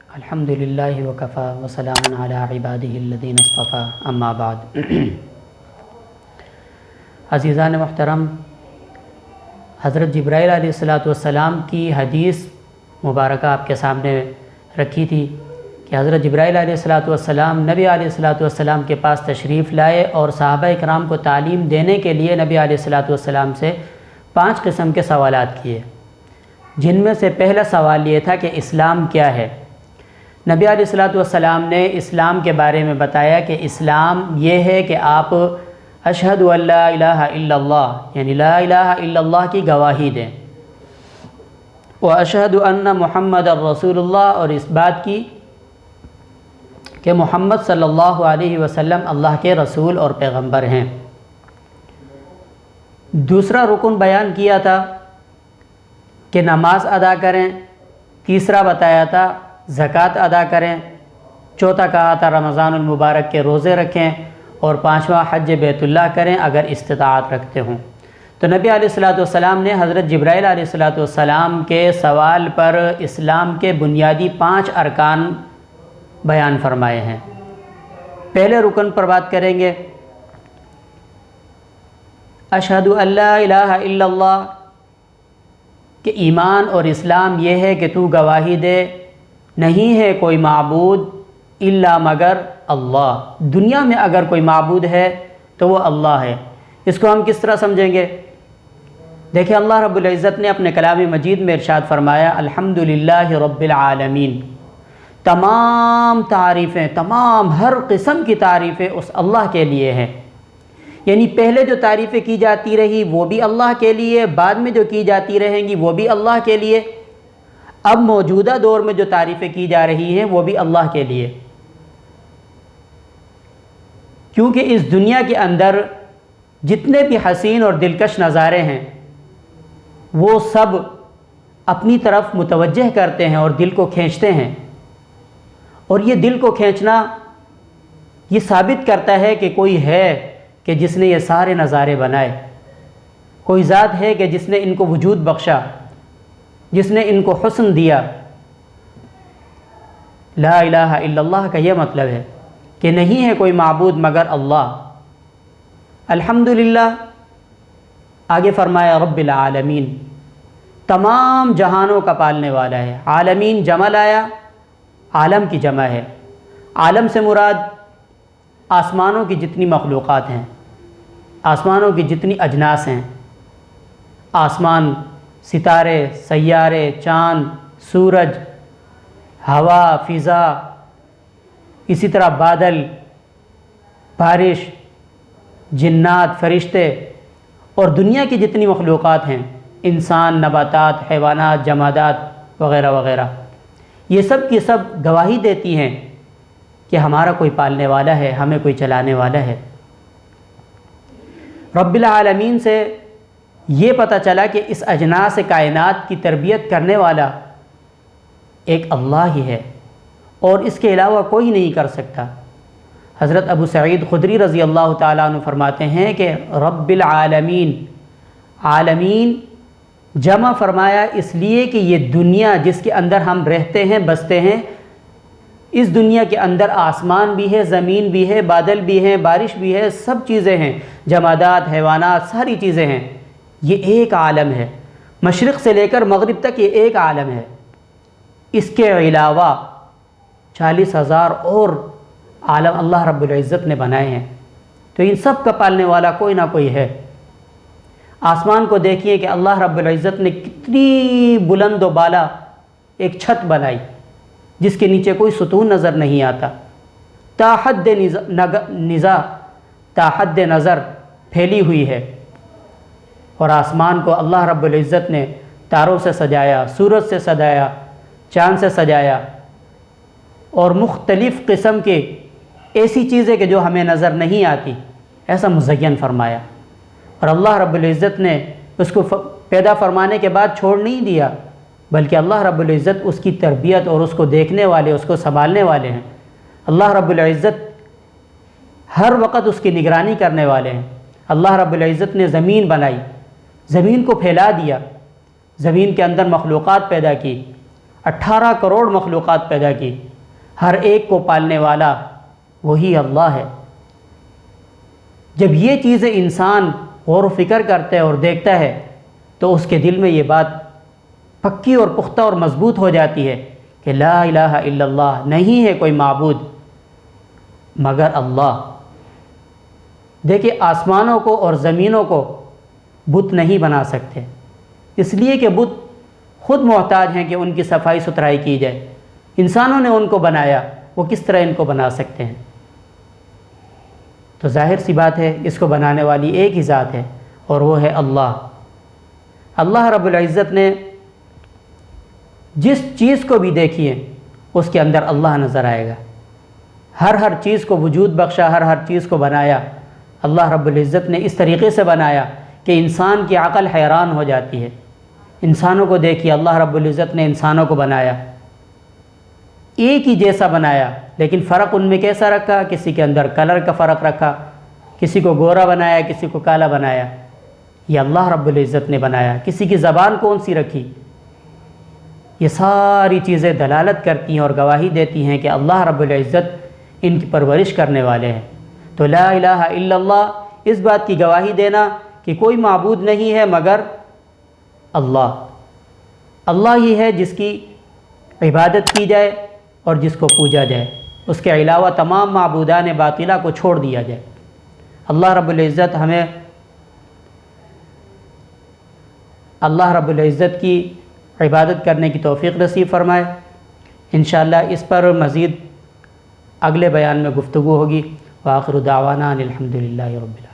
الحمد للہ وکفا وسلام علی عبادہ الذین اصطفیٰ اما بعد۔ عزیزان محترم، حضرت جبرائیل علیہ السلام کی حدیث مبارکہ آپ کے سامنے رکھی تھی کہ حضرت جبرائیل علیہ السلام نبی علیہ السلام کے پاس تشریف لائے اور صحابہ اکرام کو تعلیم دینے کے لیے نبی علیہ السلام سے 5 قسم کے سوالات کیے، جن میں سے پہلا سوال یہ تھا کہ اسلام کیا ہے۔ نبی علیہ السلام نے اسلام کے بارے میں بتایا کہ اسلام یہ ہے کہ آپ اشہد ان لا الہ الا اللہ یعنی لا الہ الا اللہ کی گواہی دیں، واشہد ان محمد الرسول اللہ، اور اس بات کی کہ محمد صلی اللہ علیہ وسلم اللہ کے رسول اور پیغمبر ہیں۔ دوسرا رکن بیان کیا تھا کہ نماز ادا کریں، تیسرا بتایا تھا زکوٰۃ ادا کریں، چوتھا کہا تھا رمضان المبارک کے روزے رکھیں، اور 5واں حج بیت اللہ کریں اگر استطاعت رکھتے ہوں۔ تو نبی علیہ السلام نے حضرت جبرائیل علیہ السلام کے سوال پر اسلام کے بنیادی 5 ارکان بیان فرمائے ہیں۔ پہلے رکن پر بات کریں گے، اشہد ان لا الہ الا اللہ، کہ ایمان اور اسلام یہ ہے کہ تو گواہی دے نہیں ہے کوئی معبود الا مگر اللہ، دنیا میں اگر کوئی معبود ہے تو وہ اللہ ہے۔ اس کو ہم کس طرح سمجھیں گے؟ دیکھیں، اللہ رب العزت نے اپنے کلام مجید میں ارشاد فرمایا الحمدللہ رب العالمین، تمام تعریفیں، تمام ہر قسم کی تعریفیں اس اللہ کے لیے ہیں۔ یعنی پہلے جو تعریفیں کی جاتی رہی وہ بھی اللہ کے لیے، بعد میں جو کی جاتی رہیں گی وہ بھی اللہ کے لیے، اب موجودہ دور میں جو تعریفیں کی جا رہی ہیں وہ بھی اللہ کے لیے۔ کیونکہ اس دنیا کے اندر جتنے بھی حسین اور دلکش نظارے ہیں وہ سب اپنی طرف متوجہ کرتے ہیں اور دل کو کھینچتے ہیں، اور یہ دل کو کھینچنا یہ ثابت کرتا ہے کہ کوئی ہے کہ جس نے یہ سارے نظارے بنائے، کوئی ذات ہے کہ جس نے ان کو وجود بخشا، جس نے ان کو حسن دیا۔ لا الہ الا اللہ کا یہ مطلب ہے کہ نہیں ہے کوئی معبود مگر اللہ۔ الحمدللہ، آگے فرمایا رب العالمین، تمام جہانوں کا پالنے والا ہے۔ عالمین جمع لایا، عالم کی جمع ہے۔ عالم سے مراد آسمانوں کی جتنی مخلوقات ہیں، آسمانوں کی جتنی اجناس ہیں، آسمان، ستارے، سیارے، چاند، سورج، ہوا، فضا، اسی طرح بادل، بارش، جنات، فرشتے، اور دنیا کی جتنی مخلوقات ہیں، انسان، نباتات، حیوانات، جمادات وغیرہ وغیرہ، یہ سب کی سب گواہی دیتی ہیں کہ ہمارا کوئی پالنے والا ہے، ہمیں کوئی چلانے والا ہے۔ رب العالمین سے یہ پتہ چلا کہ اس اجناس کائنات کی تربیت کرنے والا ایک اللہ ہی ہے، اور اس کے علاوہ کوئی نہیں کر سکتا۔ حضرت ابو سعید خدری رضی اللہ تعالیٰ عنہ فرماتے ہیں کہ رب العالمین، عالمین جمع فرمایا اس لیے کہ یہ دنیا جس کے اندر ہم رہتے ہیں، بستے ہیں، اس دنیا کے اندر آسمان بھی ہے، زمین بھی ہے، بادل بھی ہیں، بارش بھی ہے، سب چیزیں ہیں، جمادات، حیوانات، ساری چیزیں ہیں۔ یہ ایک عالم ہے، مشرق سے لے کر مغرب تک یہ ایک عالم ہے۔ اس کے علاوہ 40,000 اور عالم اللہ رب العزت نے بنائے ہیں، تو ان سب کا پالنے والا کوئی نہ کوئی ہے۔ آسمان کو دیکھیے کہ اللہ رب العزت نے کتنی بلند و بالا ایک چھت بنائی جس کے نیچے کوئی ستون نظر نہیں آتا، تا حد نظر پھیلی ہوئی ہے، اور آسمان کو اللہ رب العزت نے تاروں سے سجایا، سورج سے سجایا، چاند سے سجایا، اور مختلف قسم کے ایسی چیزیں کہ جو ہمیں نظر نہیں آتی ایسا مزین فرمایا۔ اور اللہ رب العزت نے اس کو پیدا فرمانے کے بعد چھوڑ نہیں دیا، بلکہ اللہ رب العزت اس کی تربیت اور اس کو دیکھنے والے، اس کو سنبھالنے والے ہیں۔ اللہ رب العزت ہر وقت اس کی نگرانی کرنے والے ہیں۔ اللہ رب العزت نے زمین بنائی، زمین کو پھیلا دیا، زمین کے اندر مخلوقات پیدا کی، 18 کروڑ مخلوقات پیدا کی، ہر ایک کو پالنے والا وہی اللہ ہے۔ جب یہ چیزیں انسان غور و فکر کرتا ہے اور دیکھتا ہے تو اس کے دل میں یہ بات پکی اور پختہ اور مضبوط ہو جاتی ہے کہ لا الہ الا اللہ، نہیں ہے کوئی معبود مگر اللہ۔ دیکھیں، آسمانوں کو اور زمینوں کو بت نہیں بنا سکتے، اس لیے کہ بت خود محتاج ہیں کہ ان کی صفائی ستھرائی کی جائے۔ انسانوں نے ان کو بنایا، وہ کس طرح ان کو بنا سکتے ہیں؟ تو ظاہر سی بات ہے اس کو بنانے والی ایک ہی ذات ہے اور وہ ہے اللہ۔ اللہ رب العزت نے جس چیز کو بھی دیکھی ہے اس کے اندر اللہ نظر آئے گا۔ ہر چیز کو وجود بخشا، ہر چیز کو بنایا۔ اللہ رب العزت نے اس طریقے سے بنایا کہ انسان کی عقل حیران ہو جاتی ہے۔ انسانوں کو دیکھیے، اللہ رب العزت نے انسانوں کو بنایا، ایک ہی جیسا بنایا، لیکن فرق ان میں کیسا رکھا؟ کسی کے اندر کلر کا فرق رکھا، کسی کو گورا بنایا، کسی کو کالا بنایا۔ یہ اللہ رب العزت نے بنایا۔ کسی کی زبان کون سی رکھی؟ یہ ساری چیزیں دلالت کرتی ہیں اور گواہی دیتی ہیں کہ اللہ رب العزت ان کی پرورش کرنے والے ہیں۔ تو لا الہ الا اللہ، اس بات کی گواہی دینا کہ کوئی معبود نہیں ہے مگر اللہ۔ اللہ ہی ہے جس کی عبادت کی جائے اور جس کو پوجا جائے، اس کے علاوہ تمام معبودان باطلہ کو چھوڑ دیا جائے۔ اللہ رب العزت ہمیں اللہ رب العزت کی عبادت کرنے کی توفیق نصیب فرمائے۔ انشاءاللہ اس پر مزید اگلے بیان میں گفتگو ہوگی۔ وآخر دعوانا الحمدللہ رب العالمین۔